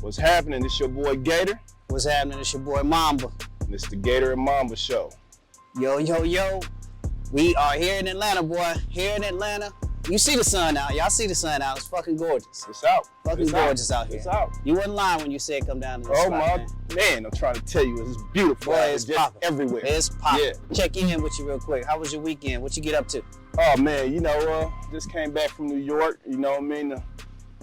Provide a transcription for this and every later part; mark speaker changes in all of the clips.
Speaker 1: What's happening? It's your boy Gator.
Speaker 2: What's happening? It's your boy Mamba.
Speaker 1: And it's the Gator and Mamba show.
Speaker 2: Yo, yo, yo. We are here in Atlanta, boy. Here in Atlanta. You see the sun out. Y'all see the sun out. It's fucking gorgeous.
Speaker 1: It's out.
Speaker 2: Fucking gorgeous out here.
Speaker 1: It's out.
Speaker 2: You wasn't lying when you said come down to this
Speaker 1: Oh
Speaker 2: spot,
Speaker 1: my man, I'm trying to tell you, it's beautiful.
Speaker 2: Boy, it's
Speaker 1: just
Speaker 2: popping.
Speaker 1: everywhere.
Speaker 2: It's popping.
Speaker 1: Yeah.
Speaker 2: Check in with you real quick. How was your weekend? What you get up to?
Speaker 1: Oh man, you know, just came back from New York. You know what I mean?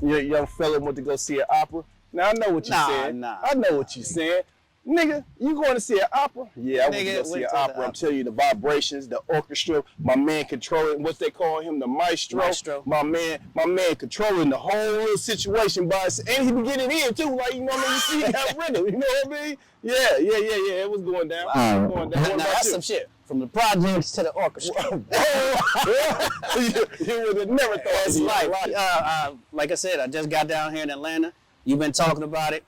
Speaker 1: The young fella went to go see an opera. Now I know what you're saying. I know what you're saying. Nigga, you going to see an opera? Yeah, I went to go see an opera. I'm telling you, the vibrations, the orchestra, my man controlling, what they call him, the maestro. My man controlling the whole little situation by us. And he be getting in too, like, you know what I mean? You see, he got rhythm, you know what I mean? Yeah, it was going down. It was going down.
Speaker 2: Now that's some shit. From the projects to the orchestra.
Speaker 1: You would have never thought
Speaker 2: it's like I said, I just got down here in Atlanta. You've been talking about it.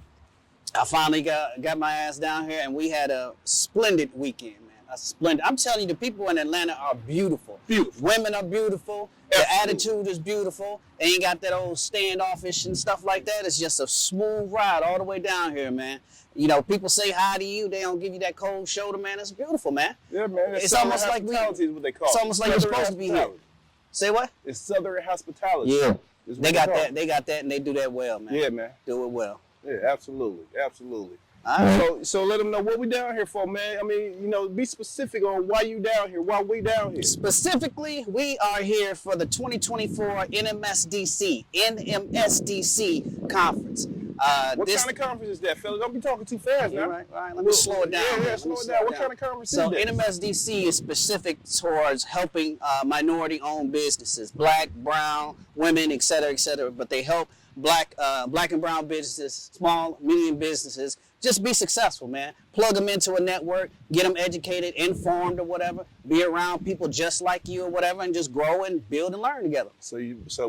Speaker 2: I finally got my ass down here, and we had a splendid weekend, man. I'm telling you, the people in Atlanta are beautiful.
Speaker 1: Beautiful.
Speaker 2: Women are beautiful. The attitude is beautiful. They ain't got that old standoffish and stuff like that. It's just a smooth ride all the way down here, man. You know, people say hi to you. They don't give you that cold shoulder, man. It's beautiful, man.
Speaker 1: Yeah, man.
Speaker 2: It's almost like
Speaker 1: is what they call
Speaker 2: it's almost like you're supposed to be here. Say what?
Speaker 1: It's Southern hospitality.
Speaker 2: Yeah. They got that. They got that, and they do that well, man.
Speaker 1: Yeah, man.
Speaker 2: Do it well.
Speaker 1: Yeah, absolutely. All
Speaker 2: right.
Speaker 1: So let them know what we down here for, man. I mean, you know, be specific on why you down here, why we down here.
Speaker 2: Specifically, we are here for the 2024 NMSDC conference.
Speaker 1: What kind of conference is that, fella? Don't be talking too fast now.
Speaker 2: All right. Let me slow it down.
Speaker 1: Yeah, slow it down. What kind of conference is that?
Speaker 2: So NMSDC is specific towards helping minority-owned businesses, black, brown, women, et cetera, but they help black and brown businesses, small, medium businesses, just be successful, man. Plug them into a network, get them educated, informed or whatever, be around people just like you or whatever, and just grow and build and learn together.
Speaker 1: So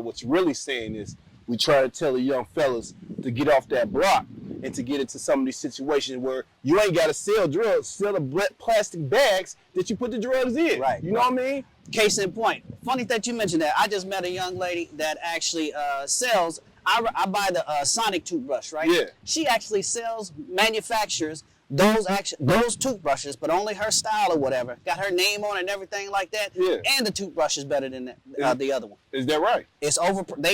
Speaker 1: what you're really saying is we try to tell the young fellas to get off that block and to get into some of these situations where you ain't got to sell drugs, sell the plastic bags that you put the drugs in.
Speaker 2: Right.
Speaker 1: You know what I mean?
Speaker 2: Case in point. Funny that you mentioned that. I just met a young lady that actually sells. I buy the Sonic toothbrush, right?
Speaker 1: Yeah.
Speaker 2: She actually manufactures those toothbrushes, but only her style or whatever. Got her name on it and everything like that.
Speaker 1: Yeah.
Speaker 2: And the toothbrush is better than the other one.
Speaker 1: Is that right?
Speaker 2: They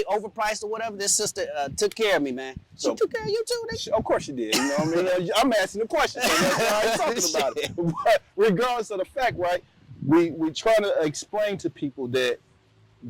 Speaker 2: overpriced or whatever. This sister took care of me, man. She took care of you too.
Speaker 1: Of course she did. You know what I mean? I'm asking the question. So that's why I'm talking about it. But regardless of the fact, right? We try to explain to people that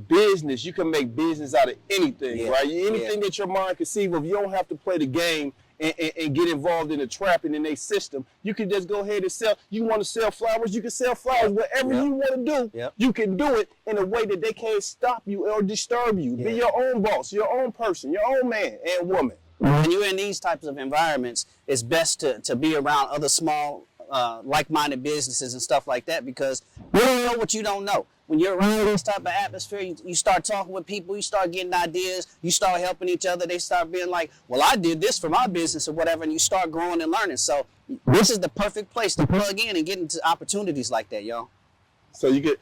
Speaker 1: business, you can make business out of anything, right? Anything that your mind conceive of, you don't have to play the game and get involved in the trapping in their system. You can just go ahead and sell. You want to sell flowers, you can sell flowers. Whatever you want to do, you can do it in a way that they can't stop you or disturb you. Be your own boss, your own person, your own man and woman.
Speaker 2: When you're in these types of environments, it's best to be around other small, like-minded businesses and stuff like that, because you don't know what you don't know. When you're around this type of atmosphere, you start talking with people, you start getting ideas, you start helping each other, they start being like, well, I did this for my business or whatever, and you start growing and learning. So this is the perfect place to plug in and get into opportunities like that, y'all.
Speaker 1: So you could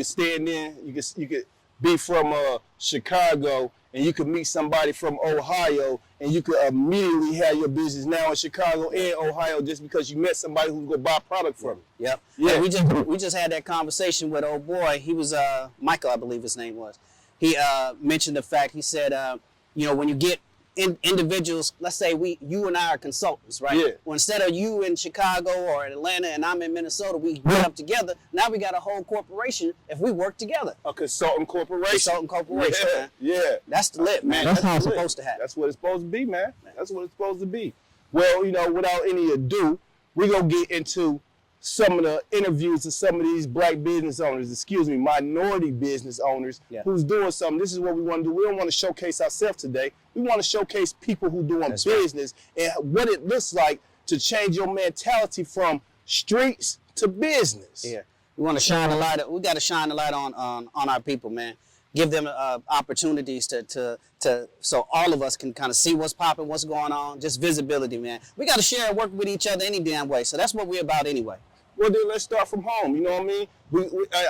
Speaker 1: stand in, you could be from Chicago, and you could meet somebody from Ohio, and you could immediately have your business now in Chicago and Ohio just because you met somebody who's gonna buy product from you.
Speaker 2: Yep. Yeah. We just had that conversation with old boy. He was Michael, I believe his name was. He mentioned the fact. He said, you know, when you get individuals, let's say you and I are consultants, right?
Speaker 1: Yeah.
Speaker 2: Well, instead of you in Chicago or in Atlanta and I'm in Minnesota, we get up together. Now we got a whole corporation if we work together.
Speaker 1: A consultant corporation.
Speaker 2: Consultant corporation, man.
Speaker 1: Yeah.
Speaker 2: That's the lit, man. That's how it's supposed to happen.
Speaker 1: That's what it's supposed to be, man. That's what it's supposed to be. Well, you know, without any ado, we're going to get into some of the interviews of some of these black business owners, minority business owners who's doing something. This is what we want to do. We don't want to showcase ourselves today. We want to showcase people who doing business and what it looks like to change your mentality from streets to business.
Speaker 2: Yeah, we want to shine a light. We got to shine a light on our people, man. Give them opportunities so all of us can kind of see what's popping, what's going on. Just visibility, man. We got to share and work with each other any damn way. So that's what we're about anyway.
Speaker 1: Well, then let's start from home. You know what I mean?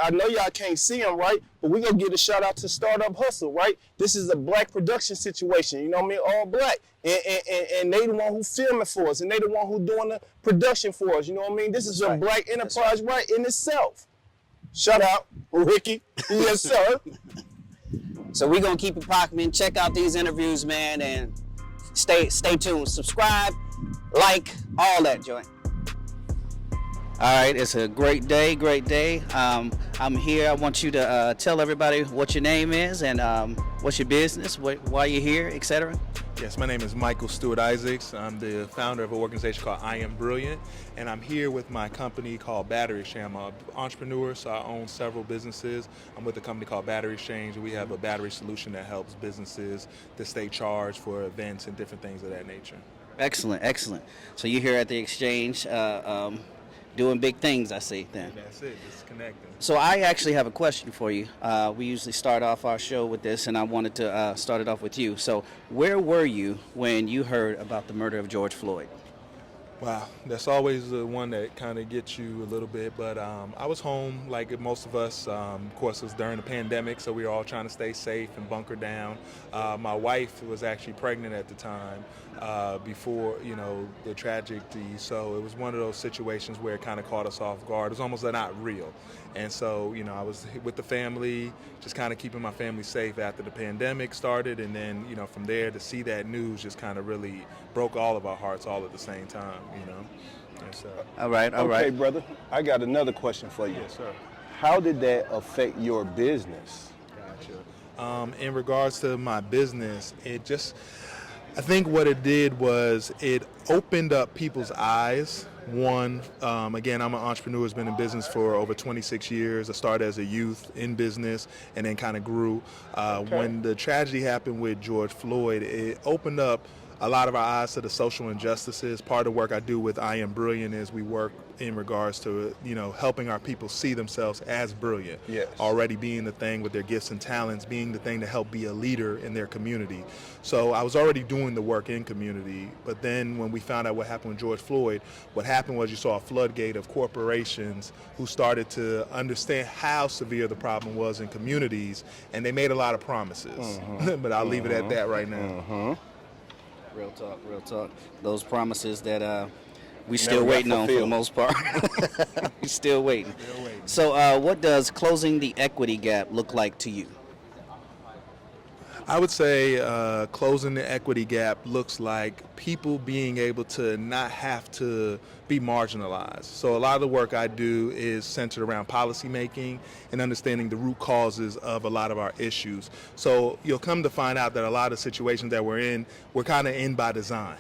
Speaker 1: I know y'all can't see them, right? But we gonna give a shout out to Startup Hustle, right? This is a black production situation. You know what I mean? All black, and they the one who filming for us, and they the one who doing the production for us. You know what I mean? This is a black enterprise, right, in itself. Shout out, Ricky. Yes, sir.
Speaker 2: So we're gonna keep it popping. Check out these interviews, man, and stay tuned. Subscribe, like, all that joint. All right, it's a great day, great day. I'm here. I want you to tell everybody what your name is and what's your business, why you're here, etc.
Speaker 3: Yes, my name is Michael Stewart Isaacs. I'm the founder of an organization called I Am Brilliant, and I'm here with my company called Battery Exchange. I'm an entrepreneur, so I own several businesses. I'm with a company called Battery Exchange, and we have a battery solution that helps businesses to stay charged for events and different things of that nature.
Speaker 2: Excellent, excellent. So you're here at the exchange doing big things, I see then.
Speaker 3: That's it, just connecting.
Speaker 2: So I actually have a question for you. We usually start off our show with this, and I wanted to start it off with you. So where were you when you heard about the murder of George Floyd?
Speaker 3: Wow, that's always the one that kind of gets you a little bit, but I was home like most of us. Of course, it was during the pandemic, so we were all trying to stay safe and bunker down. My wife was actually pregnant at the time before, the tragedy, so it was one of those situations where it kind of caught us off guard. It was almost not real. And so, I was with the family, just kind of keeping my family safe after the pandemic started, and then, from there to see that news just kind of really broke all of our hearts all at the same time, And so,
Speaker 2: all right.
Speaker 1: Okay, brother, I got another question for you.
Speaker 3: Yes, sir.
Speaker 1: How did that affect your business?
Speaker 3: Gotcha. In regards to my business, I think what it did was it opened up people's eyes. One, again, I'm an entrepreneur who's been in business for over 26 years. I started as a youth in business and then kind of grew. When the tragedy happened with George Floyd, it opened up a lot of our eyes to the social injustices. Part of the work I do with I Am Brilliant is we work in regards to, helping our people see themselves as brilliant.
Speaker 1: Yes.
Speaker 3: Already being the thing with their gifts and talents, being the thing to help be a leader in their community. So I was already doing the work in community, but then when we found out what happened with George Floyd, what happened was you saw a floodgate of corporations who started to understand how severe the problem was in communities, and they made a lot of promises. But I'll leave it at that right now.
Speaker 2: Real talk. Those promises that we still waiting on for the most part. We still waiting. So what does closing the equity gap look like to you?
Speaker 3: I would say closing the equity gap looks like people being able to not have to be marginalized. So a lot of the work I do is centered around policy making and understanding the root causes of a lot of our issues. So you'll come to find out that a lot of situations that we're kind of in by design.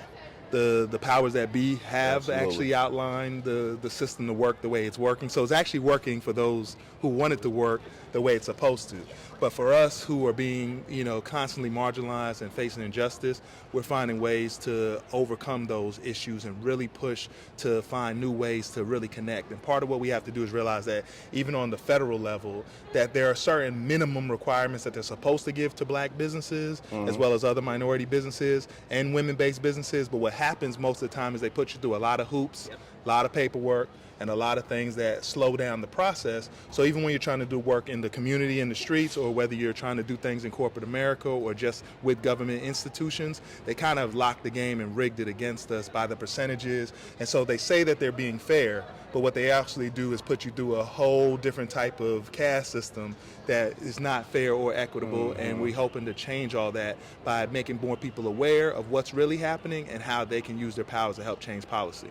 Speaker 3: The powers that be have actually outlined the system to work the way it's working. So it's actually working for those who want it to work the way it's supposed to. But for us who are being, constantly marginalized and facing injustice, we're finding ways to overcome those issues and really push to find new ways to really connect. And part of what we have to do is realize that even on the federal level, that there are certain minimum requirements that they're supposed to give to black businesses, as well as other minority businesses and women-based businesses. But what happens most of the time is they put you through a lot of hoops, a lot of paperwork, and a lot of things that slow down the process. So even when you're trying to do work in the community, in the streets, or whether you're trying to do things in corporate America or just with government institutions, they kind of locked the game and rigged it against us by the percentages. And so they say that they're being fair, but what they actually do is put you through a whole different type of caste system that is not fair or equitable. And we're hoping to change all that by making more people aware of what's really happening and how they can use their powers to help change policy.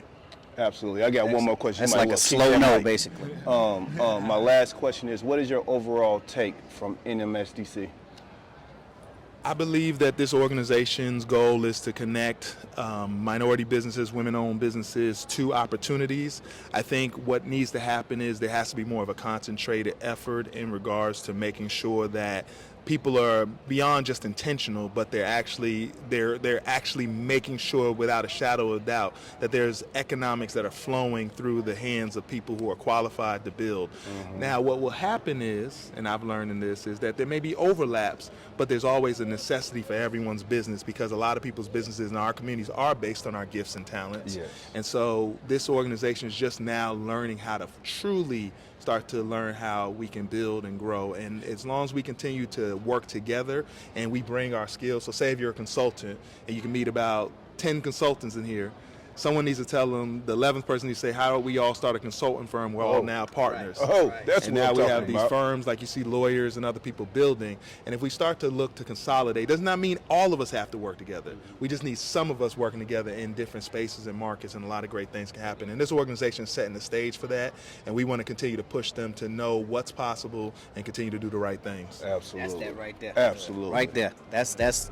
Speaker 1: Absolutely. I got one more question.
Speaker 2: It's like a slow no, basically.
Speaker 1: My last question is, what is your overall take from NMSDC?
Speaker 3: I believe that this organization's goal is to connect minority businesses, women-owned businesses to opportunities. I think what needs to happen is there has to be more of a concentrated effort in regards to making sure that people are beyond just intentional, but they're actually making sure without a shadow of doubt that there's economics that are flowing through the hands of people who are qualified to build. Now, what will happen is, and I've learned in this, is that there may be overlaps, but there's always a necessity for everyone's business, because a lot of people's businesses in our communities are based on our gifts and talents.
Speaker 1: Yes.
Speaker 3: And so this organization is just now learning how to truly start to learn how we can build and grow. And as long as we continue to work together and we bring our skills, so say if you're a consultant and you can meet about 10 consultants in here, someone needs to tell them, the 11th person needs to say, how do we all start a consulting firm? We're all now partners.
Speaker 1: That's
Speaker 3: and
Speaker 1: what
Speaker 3: now
Speaker 1: I'm
Speaker 3: we
Speaker 1: talking
Speaker 3: have these
Speaker 1: about.
Speaker 3: firms, like you see lawyers and other people building. And if we start to look to consolidate, does not mean all of us have to work together. We just need some of us working together in different spaces and markets, and a lot of great things can happen. And this organization is setting the stage for that, and we want to continue to push them to know what's possible and continue to do the right things.
Speaker 1: Absolutely.
Speaker 2: That's that right there.
Speaker 1: Absolutely.
Speaker 2: Right there. That's.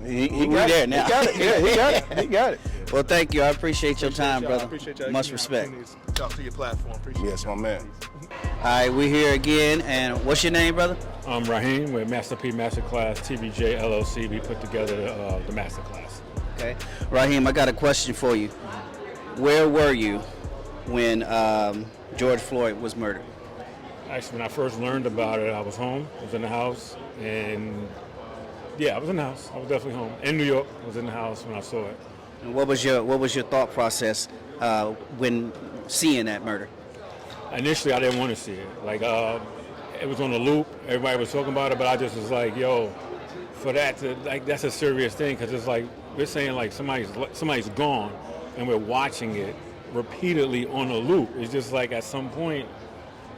Speaker 1: He
Speaker 2: We
Speaker 1: got
Speaker 2: there
Speaker 1: it.
Speaker 2: now.
Speaker 1: He got it. Yeah, he got it. He got it.
Speaker 2: Well, thank you. I appreciate your time,
Speaker 3: y'all.
Speaker 2: brother.
Speaker 3: Appreciate y'all.
Speaker 2: Much
Speaker 3: Give me
Speaker 2: respect.
Speaker 3: opportunities to talk to your platform. Appreciate
Speaker 1: Yes, my man.
Speaker 2: All right, we're here again, and what's your name, brother?
Speaker 4: I'm Raheem with Master P Masterclass TBJ LLC. We put together the masterclass.
Speaker 2: Okay. Raheem, I got a question for you. Where were you when George Floyd was murdered?
Speaker 4: Actually, when I first learned about it, I was home. I was in the house, and yeah, I was in the house. I was definitely home. In New York, I was in the house when I saw it.
Speaker 2: And what was your thought process when seeing that murder?
Speaker 4: Initially, I didn't want to see it. Like, it was on the loop. Everybody was talking about it, but I just was like, yo, for that to, like, that's a serious thing, because it's like, we're saying like somebody's gone, and we're watching it repeatedly on a loop. It's just like at some point,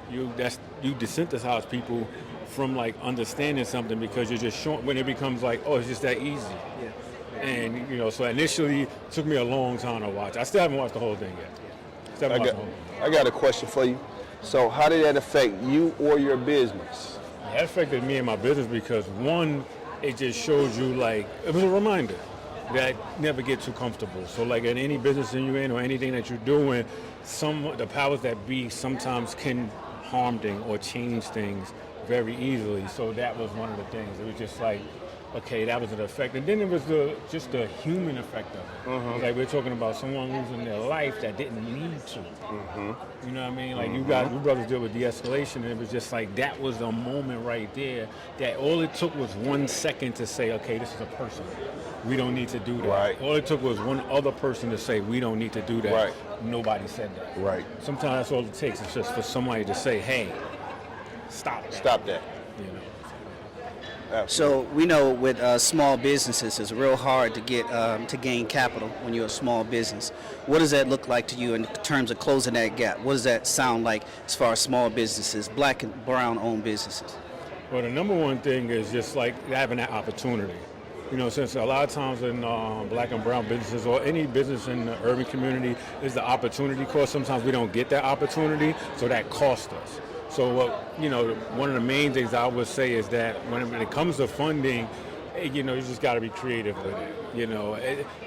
Speaker 4: you desensitize people from like understanding something, because you're just showing, when it becomes like, oh, it's just that easy. Yeah. And you know, so initially it took me a long time to watch. I still haven't watched the whole thing yet.
Speaker 1: I got a question for you. So how did that affect you or your business?
Speaker 4: That affected me and my business because, one, it just shows you, like, it was a reminder that never get too comfortable. So like in any business that you're in or anything that you're doing, the powers that be sometimes can harm things or change things very easily. So that was one of the things. It was just like, okay, that was an effect. And then it was just the human effect of it. Like we're talking about someone losing their life that didn't need to. You know what I mean? Like you brothers deal with de-escalation, and it was just like, that was a moment right there that all it took was 1 second to say, okay, this is a person. We don't need to do that.
Speaker 1: Right.
Speaker 4: All it took was one other person to say, we don't need to do that.
Speaker 1: Right.
Speaker 4: Nobody said that.
Speaker 1: Right.
Speaker 4: Sometimes that's all it takes. It's just for somebody to say, hey, stop that.
Speaker 1: Stop that.
Speaker 4: You know?
Speaker 1: Absolutely.
Speaker 2: So we know with small businesses, it's real hard to get to gain capital when you're a small business. What does that look like to you in terms of closing that gap? What does that sound like as far as small businesses, black and brown owned businesses?
Speaker 4: Well, the number one thing is just like having that opportunity. You know, since a lot of times in black and brown businesses or any business in the urban community is the opportunity cost. Sometimes we don't get that opportunity, so that costs us. So, you know, one of the main things I would say is that when it comes to funding, you know, you just got to be creative with it. You know,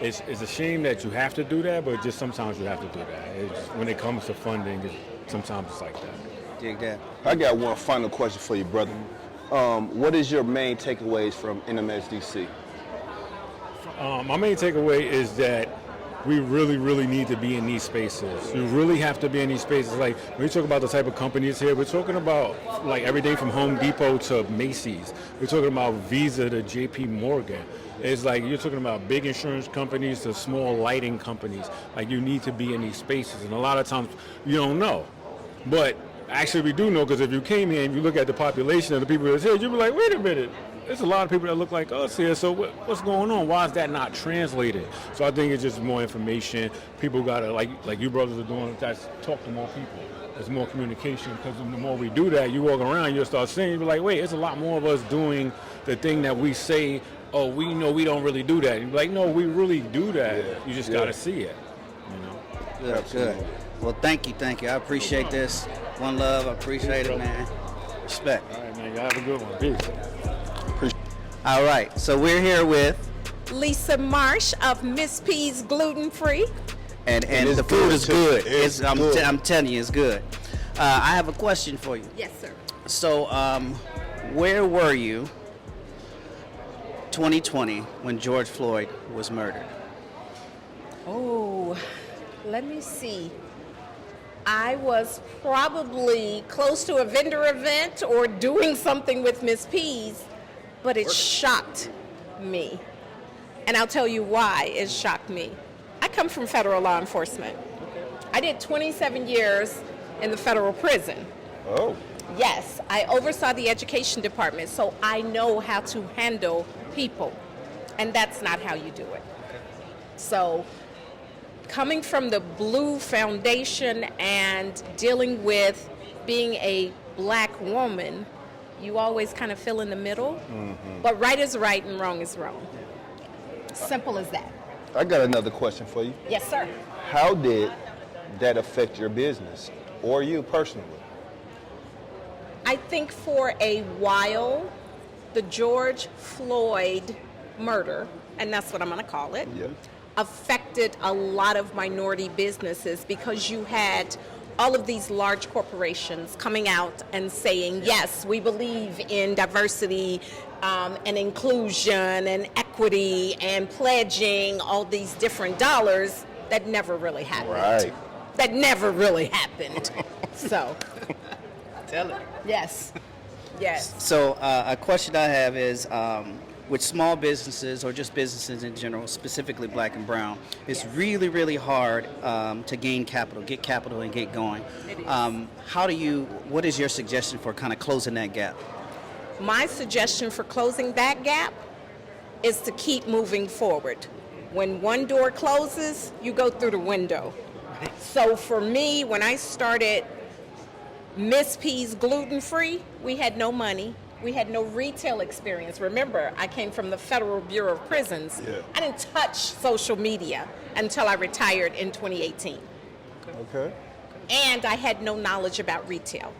Speaker 4: it's a shame that you have to do that, but just sometimes you have to do that. When it comes to funding, sometimes it's like that.
Speaker 2: Dig that.
Speaker 1: I got one final question for you, brother. What is your main takeaways from NMSDC?
Speaker 4: My main takeaway is that we really, really need to be in these spaces. You really have to be in these spaces. Like, when we talk about the type of companies here, we're talking about like everything from Home Depot to Macy's. We're talking about Visa to JP Morgan. It's like you're talking about big insurance companies to small lighting companies. Like, you need to be in these spaces. And a lot of times you don't know. But actually we do know, because if you came here and you look at the population of the people that's here, you'll be like, wait a minute. There's a lot of people that look like us here, so what's going on? Why is that not translated? So I think it's just more information. People gotta, like you brothers are doing, that's talk to more people. There's more communication, because the more we do that, you walk around, you'll start seeing, you'll be like, wait, there's a lot more of us doing the thing that we say, oh, we know we don't really do that. And you're like, no, we really do that. Yeah. You just gotta see it, you know?
Speaker 2: Good, good. Well, thank you. I appreciate this. One love, I appreciate it, man. Respect.
Speaker 4: All right, man, y'all have a good one. Peace.
Speaker 2: All right, so we're here with
Speaker 5: Lisa Marsh of Miss P's Gluten Free.
Speaker 2: and the food is good. I'm telling you, it's good. I have a question for you.
Speaker 5: Yes, sir.
Speaker 2: So, where were you 2020 when George Floyd was murdered?
Speaker 5: Oh, let me see. I was probably close to a vendor event or doing something with Miss Pease, but it shocked me. And I'll tell you why it shocked me. I come from federal law enforcement. I did 27 years in the federal prison.
Speaker 1: Oh.
Speaker 5: Yes, I oversaw the education department, so I know how to handle people. And that's not how you do it. So, coming from the Blue Foundation and dealing with being a black woman, you always kind of feel in the middle. Mm-hmm. But right is right and wrong is wrong. Simple as that.
Speaker 1: I got another question for you.
Speaker 5: Yes, sir.
Speaker 1: How did that affect your business or you personally?
Speaker 5: I think for a while, the George Floyd murder, and that's what I'm going to call it, affected a lot of minority businesses because you had all of these large corporations coming out and saying, yes, we believe in diversity and inclusion and equity and pledging all these different dollars that never really happened.
Speaker 1: Right.
Speaker 5: That never really happened. So.
Speaker 2: Tell it.
Speaker 5: Yes. Yes.
Speaker 2: So a question I have is, with small businesses or just businesses in general, specifically black and brown, it's really, really hard to gain capital, get capital and get going. What is your suggestion for kind of closing that gap?
Speaker 5: My suggestion for closing that gap is to keep moving forward. When one door closes, you go through the window. So for me, when I started Miss P's gluten-free, we had no money. We had no retail experience. Remember, I came from the Federal Bureau of Prisons.
Speaker 1: Yeah.
Speaker 5: I didn't touch social media until I retired in 2018.
Speaker 1: Okay.
Speaker 5: And I had no knowledge about retail.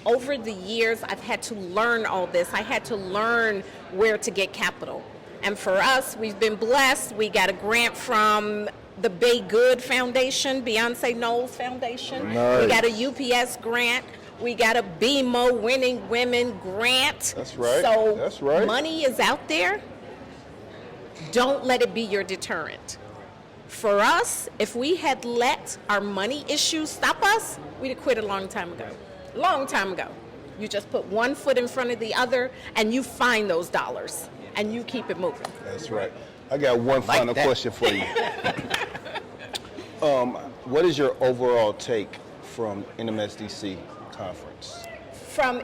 Speaker 5: Over the years, I've had to learn all this. I had to learn where to get capital. And for us, we've been blessed. We got a grant from the Bay Good Foundation, Beyonce Knowles Foundation.
Speaker 1: Nice.
Speaker 5: We got a UPS grant. We got a BMO Winning Women grant.
Speaker 1: That's right.
Speaker 5: So
Speaker 1: that's right.
Speaker 5: Money is out there. Don't let it be your deterrent. For us, if we had let our money issues stop us, we'd have quit a long time ago. Long time ago. You just put one foot in front of the other and you find those dollars and you keep it moving.
Speaker 1: That's right. I got one final question for you. What is your overall take from NMSDC conference?
Speaker 5: From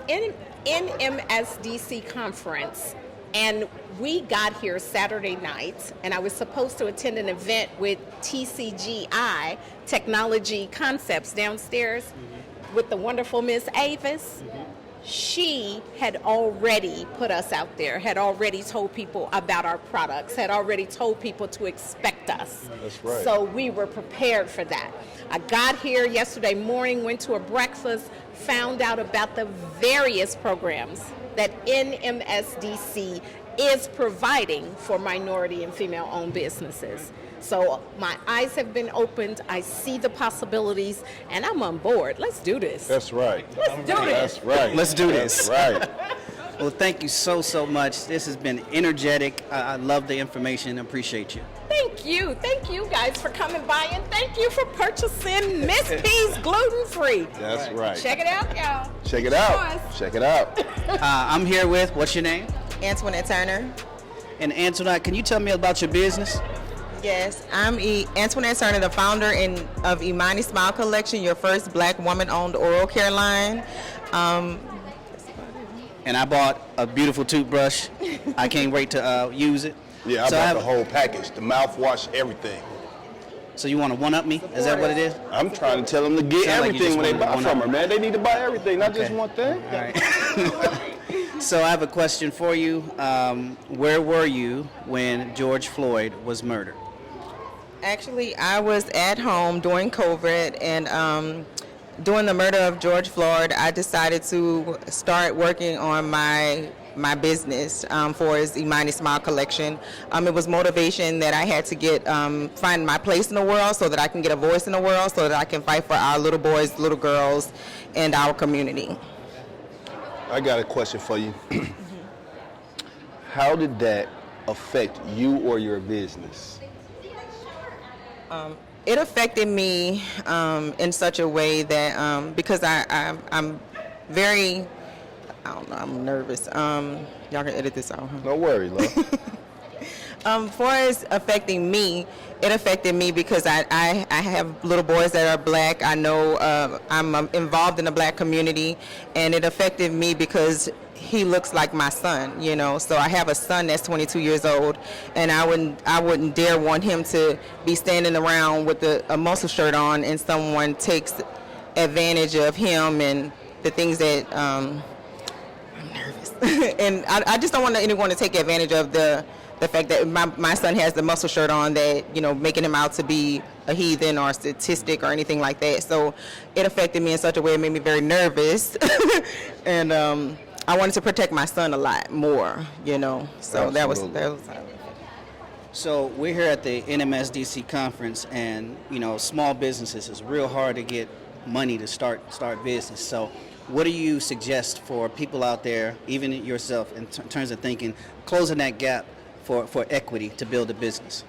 Speaker 5: NMSDC conference, and we got here Saturday night, and I was supposed to attend an event with TCGI, Technology Concepts, downstairs with the wonderful Miss Avis. She had already put us out there, had already told people about our products, had already told people to expect us.
Speaker 1: That's right.
Speaker 5: So we were prepared for that. I got here yesterday morning, went to a breakfast, found out about the various programs that NMSDC is providing for minority and female-owned businesses. So my eyes have been opened. I see the possibilities, and I'm on board. Let's do this.
Speaker 1: That's right.
Speaker 5: Let's do this.
Speaker 1: That's right.
Speaker 2: Let's do this.
Speaker 1: That's right.
Speaker 2: Well, thank you so much. This has been energetic. I love the information. Appreciate you.
Speaker 5: Thank you. Thank you guys for coming by, and thank you for purchasing Miss P's gluten-free.
Speaker 1: That's right.
Speaker 5: Check it out, y'all.
Speaker 1: Check it out.
Speaker 5: Yours.
Speaker 1: Check it out.
Speaker 2: I'm here with, what's your name?
Speaker 6: Antoinette Turner.
Speaker 2: And Antoinette, can you tell me about your business?
Speaker 6: Yes, I'm Antoinette Turner, the founder of Imani Smile Collection, your first black woman-owned oral care line.
Speaker 2: And I bought a beautiful toothbrush. I can't wait to use it.
Speaker 1: Yeah, I bought the whole package, the mouthwash, everything.
Speaker 2: So you want to one-up me? Is that what it is?
Speaker 1: I'm trying to tell them to get
Speaker 2: Sound like you
Speaker 1: everything
Speaker 2: just
Speaker 1: when they
Speaker 2: wanted to
Speaker 1: buy
Speaker 2: one
Speaker 1: from
Speaker 2: up.
Speaker 1: her, man. They need to buy everything, not just
Speaker 2: Okay.
Speaker 1: one thing.
Speaker 2: All right. So I have a question for you. Where were you when George Floyd was murdered?
Speaker 6: Actually, I was at home during COVID, and during the murder of George Floyd, I decided to start working on my business for his Imani Smile Collection. It was motivation that I had to get find my place in the world so that I can get a voice in the world, so that I can fight for our little boys, little girls, and our community.
Speaker 1: I got a question for you. How did that affect you or your business?
Speaker 6: It affected me in such a way that because I'm very, I don't know, I'm nervous. Y'all can edit this out, huh?
Speaker 1: Don't worry, love.
Speaker 6: Far as affecting me, it affected me because I have little boys that are black. I know I'm involved in the black community, and it affected me because he looks like my son, you know. So I have a son that's 22 years old, and I wouldn't dare want him to be standing around with a muscle shirt on and someone takes advantage of him and the things that I'm nervous. And I just don't want anyone to take advantage of the fact that my son has the muscle shirt on, that, you know, making him out to be a heathen or a statistic or anything like that. So it affected me in such a way, it made me very nervous. And I wanted to protect my son a lot more, you know. So that was
Speaker 2: So we're here at the NMSDC conference, and you know, small businesses, it's real hard to get money to start business. So what do you suggest for people out there, even yourself, in terms of thinking, closing that gap for equity to build a business?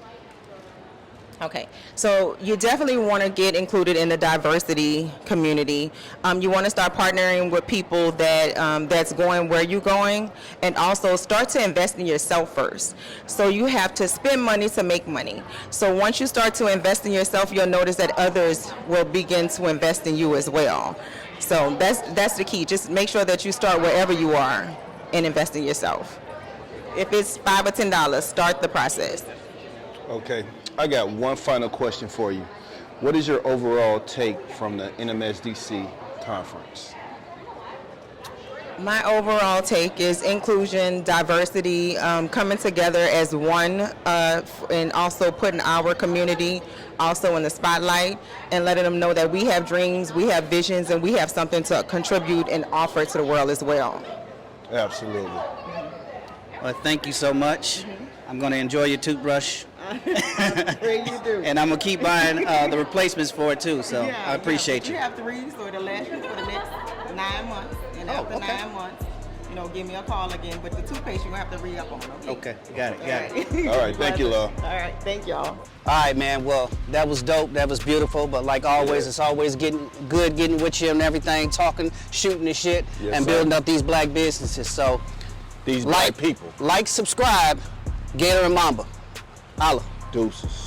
Speaker 6: Okay, so you definitely want to get included in the diversity community. You want to start partnering with people that that's going where you're going, and also start to invest in yourself first. So you have to spend money to make money. So once you start to invest in yourself, you'll notice that others will begin to invest in you as well. So that's the key. Just make sure that you start wherever you are and invest in yourself. If it's $5 or $10, start the process.
Speaker 1: Okay, I got one final question for you. What is your overall take from the NMSDC conference?
Speaker 6: My overall take is inclusion, diversity, coming together as one, and also putting our community also in the spotlight and letting them know that we have dreams, we have visions, and we have something to contribute and offer to the world as well.
Speaker 1: Absolutely.
Speaker 2: Well, thank you so much. I'm going to enjoy your toothbrush. And I'm going to keep buying the replacements for it too, so I appreciate you.
Speaker 6: You have 3, so it'll last you for the next 9 months. And after 9 months, you know, give me a call again. But the toothpaste, you're going to have to re-up on, okay?
Speaker 2: Okay, got it.
Speaker 1: All right, thank you, love.
Speaker 6: All right, thank y'all.
Speaker 2: All right, man. Well, that was dope. That was beautiful. But like always, it's always getting with you and everything, talking, shooting the shit, and building up these black businesses. So
Speaker 1: These black people.
Speaker 2: Like, subscribe, Gator and Mamba. Holla.
Speaker 1: Deuces.